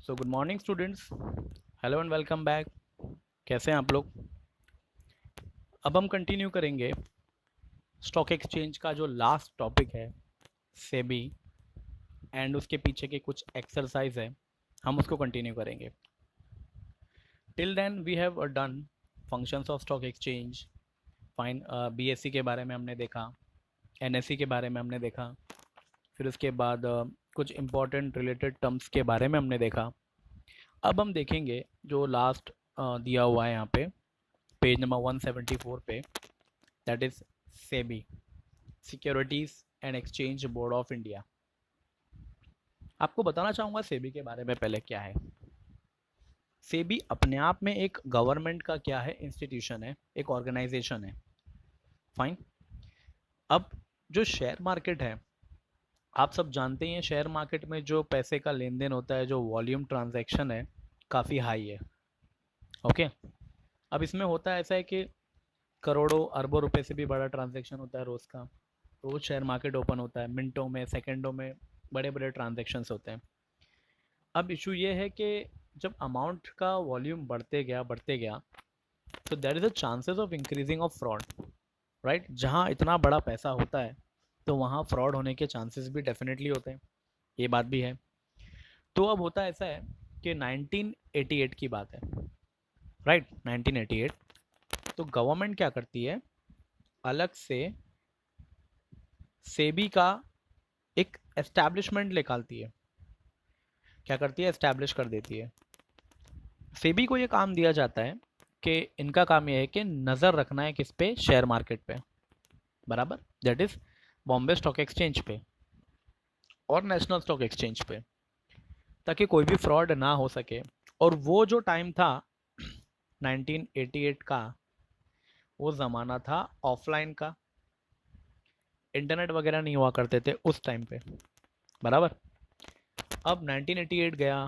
So good morning students, hello and welcome back. कैसे हैं आप लोग? अब हम कंटिन्यू करेंगे स्टॉक एक्सचेंज का जो लास्ट टॉपिक है, सेबी, एंड उसके पीछे के कुछ एक्सरसाइज है, हम उसको कंटिन्यू करेंगे। Till then we have done functions of stock exchange. Fine, BSC के बारे में हमने देखा, एनएससी के बारे में हमने देखा, फिर उसके बाद कुछ इंपॉर्टेंट रिलेटेड टर्म्स के बारे में हमने देखा। अब हम देखेंगे जो लास्ट दिया हुआ है यहाँ पे पेज नंबर 174 पे, that is SEBI, securities and exchange board of India. आपको बताना चाहूँगा सेबी के बारे में पहले क्या है। सेबी अपने आप में एक गवर्नमेंट का क्या है, इंस्टीट्यूशन है, एक ऑर्गेनाइजेशन है। फाइन। अब जो शेयर मार्केट है, आप सब जानते हैं शेयर मार्केट में जो पैसे का लेन देन होता है, जो वॉल्यूम ट्रांजैक्शन है, काफ़ी हाई है। ओके। अब इसमें होता है ऐसा है कि करोड़ों अरबों रुपए से भी बड़ा ट्रांजैक्शन होता है रोज़ का। रोज़ शेयर मार्केट ओपन होता है, मिनटों में, सेकंडों में बड़े बड़े ट्रांजैक्शंस होते हैं। अब इशू ये है कि जब अमाउंट का वॉल्यूम बढ़ते गया, तो there is a chances of increasing of fraud, right. जहाँ इतना बड़ा पैसा होता है तो वहाँ फ्रॉड होने के चांसेस भी डेफिनेटली होते हैं, ये बात भी है। तो अब होता ऐसा है कि 1988 की बात है, राइट, 1988। तो गवर्नमेंट क्या करती है, अलग से सेबी का एक एस्टैब्लिशमेंट निकालती है। क्या करती है, एस्टैब्लिश कर देती है। सेबी को ये काम दिया जाता है कि इनका काम ये है कि नज़र रखना है किस पे, शेयर मार्केट पे, बराबर, that is Bombay stock exchange पे और नेशनल स्टॉक एक्सचेंज पे, ताकि कोई भी फ्रॉड ना हो सके। और वो जो टाइम था 1988 का, वो ज़माना था ऑफलाइन का, इंटरनेट वगैरह नहीं हुआ करते थे उस टाइम पे, बराबर। अब 1988 गया।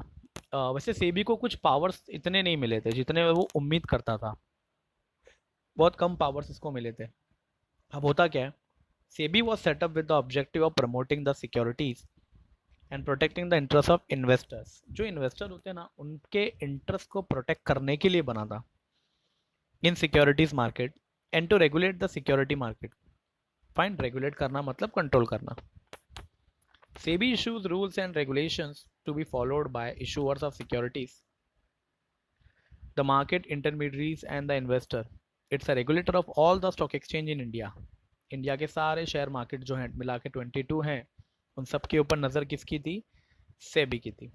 वैसे सेबी को कुछ पावर्स इतने नहीं मिले थे जितने वो उम्मीद करता था, बहुत कम पावर्स इसको मिले थे। अब होता क्या है, SEBI was setup with the objective of promoting the securities and protecting the interest of investors. जो इन्वेस्टर होते हैं ना, उनके इंटरेस्ट को प्रोटेक्ट करने के लिए बना था in securities market, and to regulate the security market. Fine, regulate करना मतलब कंट्रोल करना। SEBI issues rules and regulations to be followed by issuers of securities, the market intermediaries and the investor. It's a regulator of all the stock exchange in India. India के सारे share market जो हैं मिला के 22 हैं, उन सब के ऊपर नज़र किसकी थी, सेबी की थी।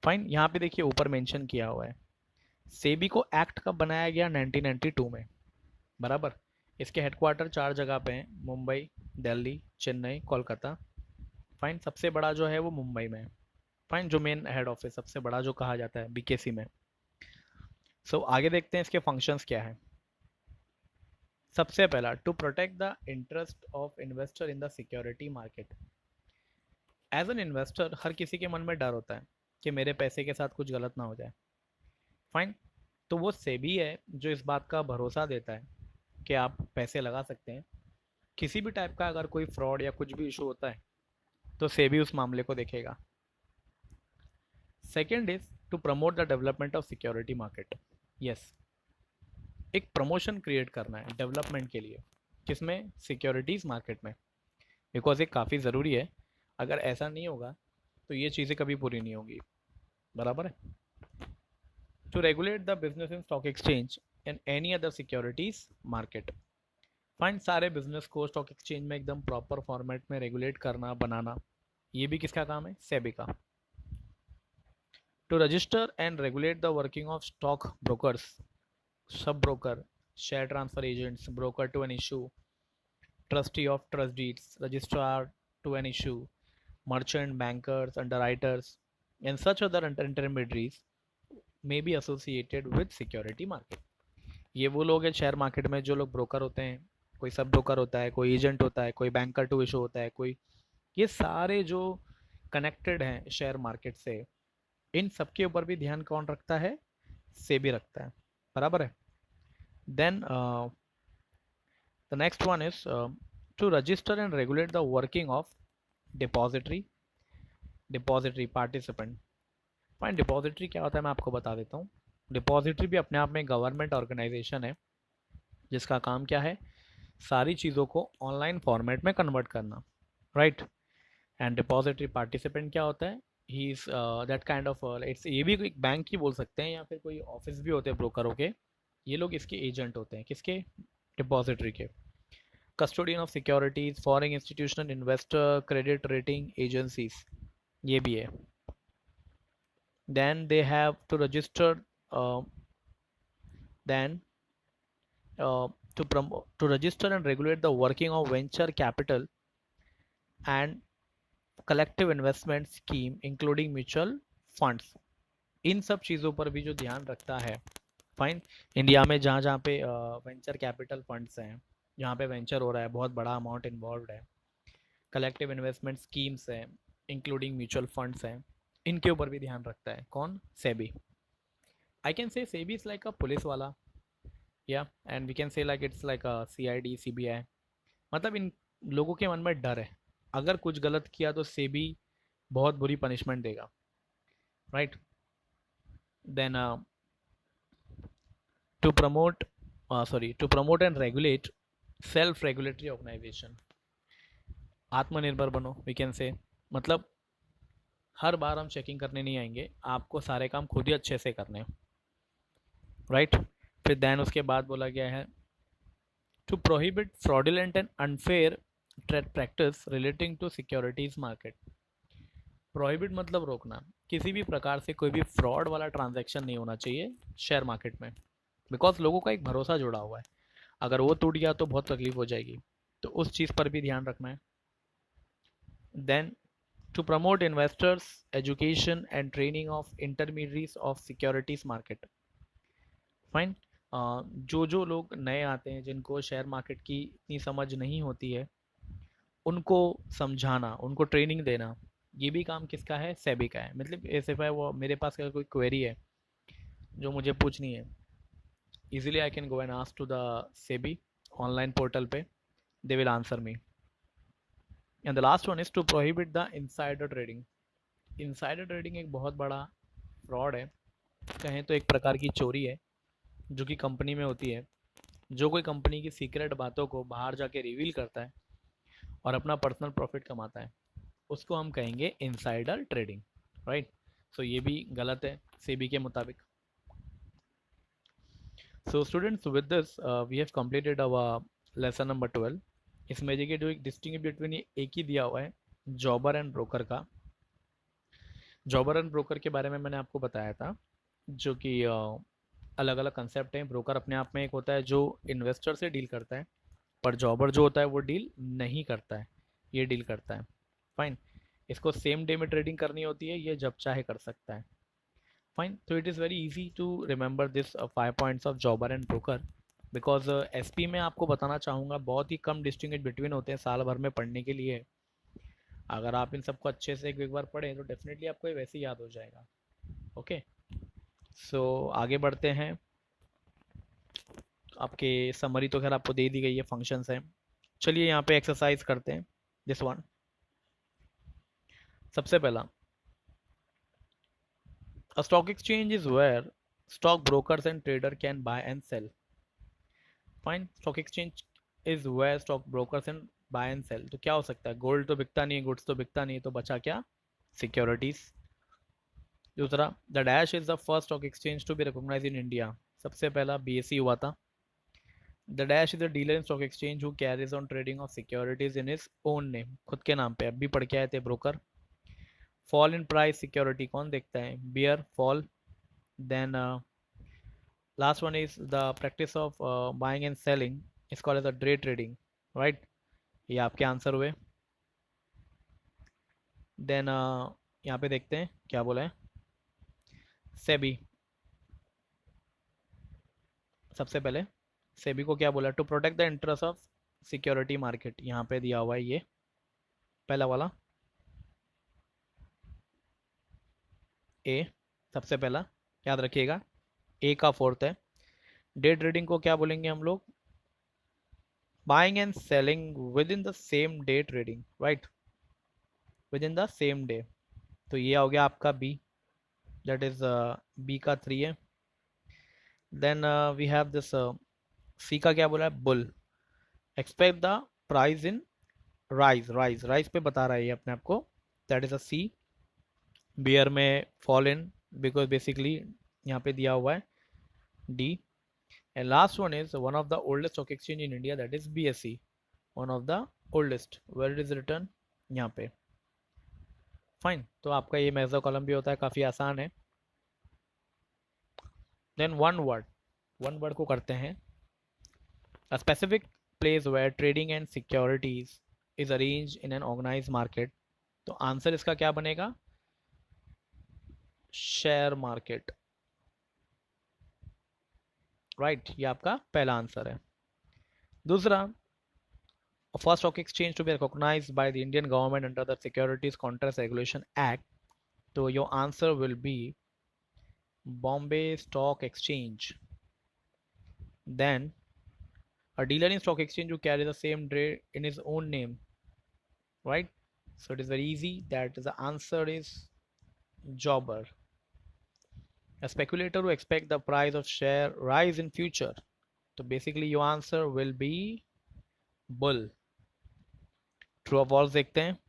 फाइन, यहाँ पे देखिए ऊपर मेंशन किया हुआ है, सेबी को एक्ट कब बनाया गया, 1992 में, बराबर। इसके हेडक्वार्टर 4 जगह पे हैं, मुंबई, दिल्ली, चेन्नई, कोलकाता। फाइन, सबसे बड़ा जो है वो मुंबई में है। फाइन, जो मेन हेड ऑफिस सबसे बड़ा जो कहा जाता है, बीकेसी में। सो आगे देखते हैं इसके फंक्शंस क्या है। सबसे पहला, to protect the interest of investor in the security market. As an investor हर किसी के मन में डर होता है कि मेरे पैसे के साथ कुछ गलत ना हो जाए। फाइन। तो वो सेबी है जो इस बात का भरोसा देता है कि आप पैसे लगा सकते हैं, किसी भी टाइप का अगर कोई फ्रॉड या कुछ भी इशू होता है तो सेबी उस मामले को देखेगा। Second is to promote the development of security market. Yes, एक प्रमोशन क्रिएट करना है डेवलपमेंट के लिए, किसमें, सिक्योरिटीज़ मार्केट में, बिकॉज ये काफ़ी ज़रूरी है। अगर ऐसा नहीं होगा तो ये चीज़ें कभी पूरी नहीं होगी, बराबर है। To regulate the business in stock exchange and any other securities market. Fine, सारे बिजनेस को स्टॉक एक्सचेंज में एकदम प्रॉपर फॉर्मेट में रेगुलेट करना, बनाना, ये भी किसका काम है, सेबी का। To register and regulate the working of stock brokers, sub broker, share transfer agents, broker to an issue, trustee of trust deeds, registrar to an issue, merchant bankers, underwriters, and such other intermediaries may be associated with security market. ये वो लोग हैं share market में जो लोग broker होते हैं, कोई सब ब्रोकर होता है, कोई एजेंट होता है, कोई बैंकर टू इशू होता है, कोई, ये सारे जो कनेक्टेड हैं शेयर मार्केट से, इन सब के ऊपर भी ध्यान कौन रखता है, सेबी रखता है, बराबर है। Then the next one is to register and regulate the working of depository participant. Fine, depository क्या होता है मैं आपको बता देता हूँ। डिपॉजिटरी भी अपने आप में गवर्नमेंट ऑर्गेनाइजेशन है जिसका काम क्या है, सारी चीज़ों को ऑनलाइन फॉर्मेट में कन्वर्ट करना, राइट। एंड डिपॉजिटरी पार्टिसिपेंट क्या होता है, he is that kind of, it's, ये भी एक बैंक ही बोल सकते हैं या फिर कोई ऑफिस भी होते हैं ब्रोकरों के, ये लोग इसके एजेंट होते हैं, किसके, डिपॉजिटरी के। Custodian of securities, foreign institutional investor, credit rating agencies, ये भी है। Then they have to register, then to register and regulate the working of venture capital and collective investment scheme including mutual funds। इन सब चीज़ों पर भी जो ध्यान रखता है, फाइन, इंडिया में जहाँ जहाँ पे वेंचर कैपिटल फंड्स हैं, जहाँ पे वेंचर हो रहा है, बहुत बड़ा अमाउंट इन्वॉल्व है, कलेक्टिव इन्वेस्टमेंट स्कीम्स हैं इंक्लूडिंग म्यूचुअल फंड्स हैं, इनके ऊपर भी ध्यान रखता है कौन, SEBI. I can say SEBI is like a police वाला, या and we can say like it's like a CID CBI. मतलब इन लोगों के मन में डर है, अगर कुछ गलत किया तो सेबी बहुत बुरी पनिशमेंट देगा, right. Then to promote to promote and regulate self regulatory organisation, आत्मनिर्भर बनो, वी कैन से, मतलब हर बार हम चेकिंग करने नहीं आएंगे, आपको सारे काम खुद ही अच्छे से करने, राइट। फिर देन उसके बाद बोला गया है to prohibit fraudulent and unfair trade practice relating to securities market. Prohibit मतलब रोकना, किसी भी प्रकार से कोई भी फ्रॉड वाला ट्रांजैक्शन नहीं होना चाहिए शेयर मार्केट में, बिकॉज लोगों का एक भरोसा जुड़ा हुआ है, अगर वो टूट गया तो बहुत तकलीफ हो जाएगी, तो उस चीज़ पर भी ध्यान रखना है। Then to promote investors education and training of intermediaries of securities market, fine. जो जो लोग नए आते हैं जिनको शेयर मार्केट की इतनी समझ नहीं होती है, उनको समझाना, उनको ट्रेनिंग देना, ये भी काम किसका है, सेबी का है। मतलब ऐसे है वो, मेरे पास अगर कोई क्वेरी है जो मुझे पूछनी है, easily I can go and ask to the SEBI online portal पे, they will answer me. And the last one is to prohibit the insider trading. Insider trading एक बहुत बड़ा फ्रॉड है, कहें तो एक प्रकार की चोरी है जो कि कंपनी में होती है। जो कोई कंपनी की सीक्रेट बातों को बाहर जाके रिवील करता है और अपना पर्सनल प्रॉफिट कमाता है, उसको हम कहेंगे इनसाइडर ट्रेडिंग, राइट। सो ये भी गलत है सेबी के मुताबिक। So students, with this we have completed our lesson number 12। इसमें देखिए जो एक डिस्टिंग बिटवीन, एक ही दिया हुआ है, जॉबर एंड ब्रोकर का। जॉबर एंड ब्रोकर के बारे में मैंने आपको बताया था, जो कि अलग अलग कंसेप्ट हैं। ब्रोकर अपने आप में एक होता है जो इन्वेस्टर से डील करता है, पर जॉबर जो होता है वो डील नहीं करता है, ये डील करता है, फाइन। इसको सेम डे में ट्रेडिंग करनी होती है, ये जब चाहे कर सकता है, फाइन। तो it is very easy to remember this 5 points of jobber and broker, because एसपी में आपको बताना चाहूँगा बहुत ही कम डिस्टिंग्विश बिटवीन होते हैं साल भर में पढ़ने के लिए। अगर आप इन सबको अच्छे से एक बार पढ़ें तो डेफिनेटली आपको ये वैसे ही याद हो जाएगा। ओके, सो आगे बढ़ते हैं। आपके समरी तो खैर आपको दे दी गई है, फंक्शंस हैं। चलिए यहाँ पे एक्सरसाइज करते हैं, दिस वन। सबसे पहला, a stock exchange is where stock brokers and trader can buy and sell, fine। stock exchange is where stock brokers and buy and sell, तो क्या हो सकता है, गोल्ड तो बिकता नहीं है, गुड्स तो बिकता नहीं है, तो बचा क्या, सिक्योरिटीज। दूसरा, the dash is the first stock exchange to be recognise in India, सबसे पहला बीएसई हुआ था। The dash is a dealer in stock exchange who carries on trading of securities in his own name, खुद के नाम पे, अभी पढ़ के आए थे broker. Fall in price security कौन देखता है, bear fall. Then last one is the practice of buying and selling is called as a day trading, right। ये आपके आंसर हुए। देन यहाँ पे देखते हैं क्या बोला है, सेबी। सबसे पहले सेबी को क्या बोला, to protect the interest of security market, यहाँ पे दिया हुआ है ये पहला वाला, ए, सबसे पहला याद रखिएगा, ए का फोर्थ है। डे ट्रेडिंग को क्या बोलेंगे हम लोग, buying and selling with in the same day trading, right, with in the same day, तो ये हो गया आपका बी। दैट इज बी का 3 है। Then we have this C का क्या बोला है, bull. Expect the price in rise पे बता रहा है ये अपने आप को, that is a C. Bear में फॉल इन, बिकॉज बेसिकली यहाँ पे दिया हुआ है D. And last one is one of the oldest stock exchange in India, that is BSE, one of the oldest, where it is written यहाँ पे। Fine, तो आपका ये मेजर कॉलम भी होता है, काफ़ी आसान है। देन वन वर्ड को करते हैं, a specific place where trading and securities is arrange in an organize market. तो आंसर इसका क्या बनेगा, शेयर मार्केट, राइट, ये आपका पहला आंसर है। दूसरा, first stock exchange to be recognized by the Indian government under the securities contract regulation act, तो your answer will be Bombay stock exchange. Then a dealer in stock exchange who carries the same trade in his own name, right? So it is very easy, that the answer is jobber. A speculator who expect the price of share rise in future, so basically your answer will be bull. True or false देखते हैं।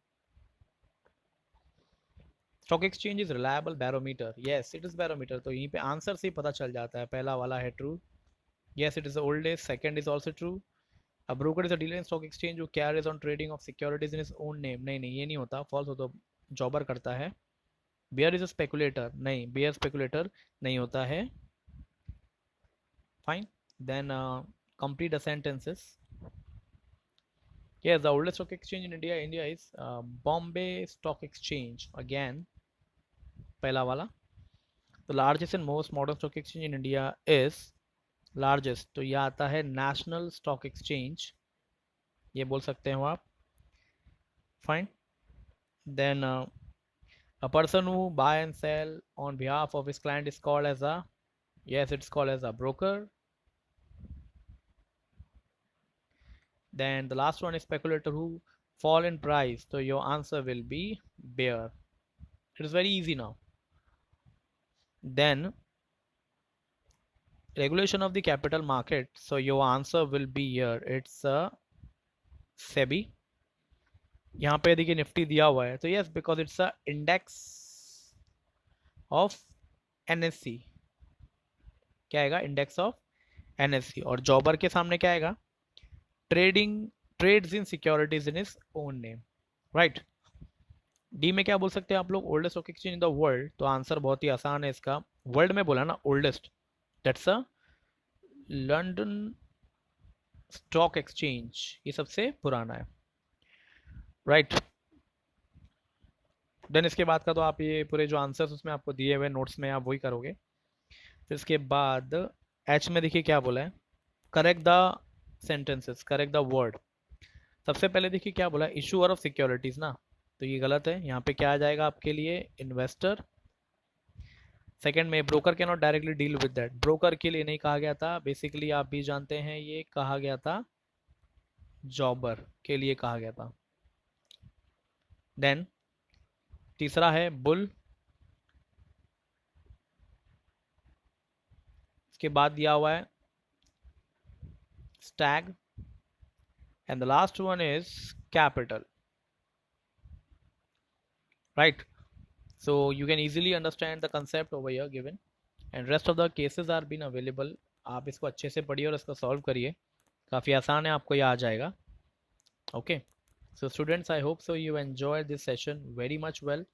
Stock exchange is reliable barometer, yes it is barometer, तो यहीं पे answer से ही पता चल जाता है, पहला वाला है true, yes it is the oldest, second is also true. A broker is a dealer in stock exchange who carries on trading of securities in his own name, नहीं नहीं ये नहीं होता, फॉल्स हो तो जॉबर करता है। बेयर इज अ स्पेकुलेटर, नहीं बेयर स्पेकुलेटर नहीं होता है। Fine, then complete the sentences. Yes, the oldest stock exchange in India is Bombay Stock Exchange, again पहला वाला। The largest and most modern stock exchange in India is largest, तो यह आता है नेशनल स्टॉक एक्सचेंज, ये बोल सकते हो आप। Fine, then a person who buy and sell on behalf of his client is called as a, yes it's called as a broker. Then the last one speculator who fall in price, so your answer will be bear. It is very easy now. Then regulation of the capital market, so your answer will be here, it's a SEBI। यहाँ पे देखिए Nifty दिया हुआ है, तो yes because it's a index of NSC, क्या आएगा, index of NSC. और जॉबर के सामने क्या आएगा, trading trades in securities in is own name, right. D में क्या बोल सकते हैं आप लोग, oldest stock exchange in the world, तो आंसर बहुत ही आसान है इसका, वर्ल्ड में बोला ना oldest, that's a London stock exchange, ये सबसे पुराना है, राइट। देन इसके बाद का तो आप ये पूरे जो आंसर्स उसमें आपको दिए हुए नोट्स में आप वही करोगे। फिर इसके बाद एच में देखिए क्या बोला है, correct the sentences, correct the word. सबसे पहले देखिए क्या बोला, इशूअर ऑफ सिक्योरिटीज ना, तो ये गलत है, यहाँ पे क्या आ जाएगा आपके लिए, इन्वेस्टर। सेकंड में broker can not directly deal with that, broker के लिए नहीं कहा गया था, बेसिकली आप भी जानते हैं ये कहा गया था जॉबर के लिए कहा गया था। देन तीसरा है बुल, इसके बाद दिया हुआ है Stag, and the last one is capital, right? So you can easily understand the concept over here given, and rest of the cases are been available। आप इसको अच्छे से पढ़िए और इसको सॉल्व करिए, काफ़ी आसान है, आपको ये आ जाएगा। Okay, so students I hope so you enjoy this session very much well,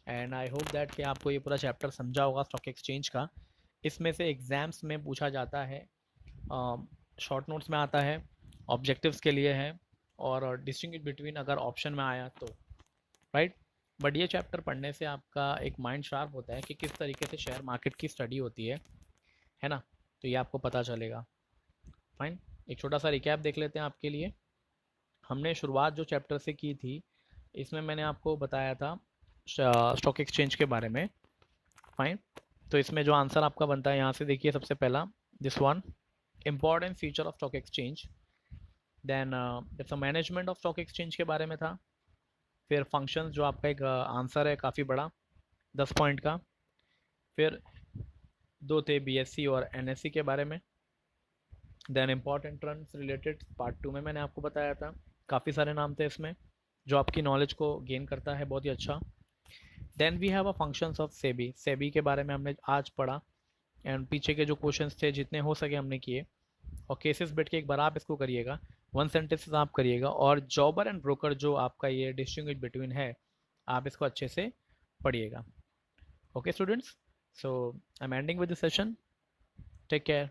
and I hope that कि आपको ये पूरा चैप्टर समझा होगा स्टॉक एक्सचेंज का। इसमें से एग्जाम्स में पूछा जाता है, शॉर्ट नोट्स में आता है, ऑब्जेक्टिव्स के लिए है, और डिस्टिंग्विश बिटवीन अगर ऑप्शन में आया तो, राइट। बट ये चैप्टर पढ़ने से आपका एक माइंड शार्प होता है कि किस तरीके से शेयर मार्केट की स्टडी होती है ना, तो ये आपको पता चलेगा। फाइन, एक छोटा सा रिकैप देख लेते हैं आपके लिए। हमने शुरुआत जो चैप्टर से की थी, इसमें मैंने आपको बताया था स्टॉक एक्सचेंज के बारे में। फाइन, तो इसमें जो आंसर आपका बनता है, यहाँ से देखिए सबसे पहला this one, important feature of stock exchange. Then it's a management of stock exchange के बारे में था। फिर फंक्शंस, जो आपका एक आंसर है काफ़ी बड़ा 10 पॉइंट का। फिर दो थे बीएससी और एनएससी के बारे में। Then important terms related part 2 में मैंने आपको बताया था, काफ़ी सारे नाम थे इसमें जो आपकी नॉलेज को गेन करता है बहुत ही अच्छा। Then we have a functions of SEBI, SEBI के बारे में हमने आज पढ़ा, एंड पीछे के जो क्वेश्चंस थे जितने हो सके हमने किए। और केसेस बैठ के एक बार आप इसको करिएगा, वन सेंटेंसेस आप करिएगा, और जॉबर एंड ब्रोकर जो आपका ये डिस्टिंग्विश बिटवीन है, आप इसको अच्छे से पढ़िएगा। Okay students, so I am ending with the session, take care.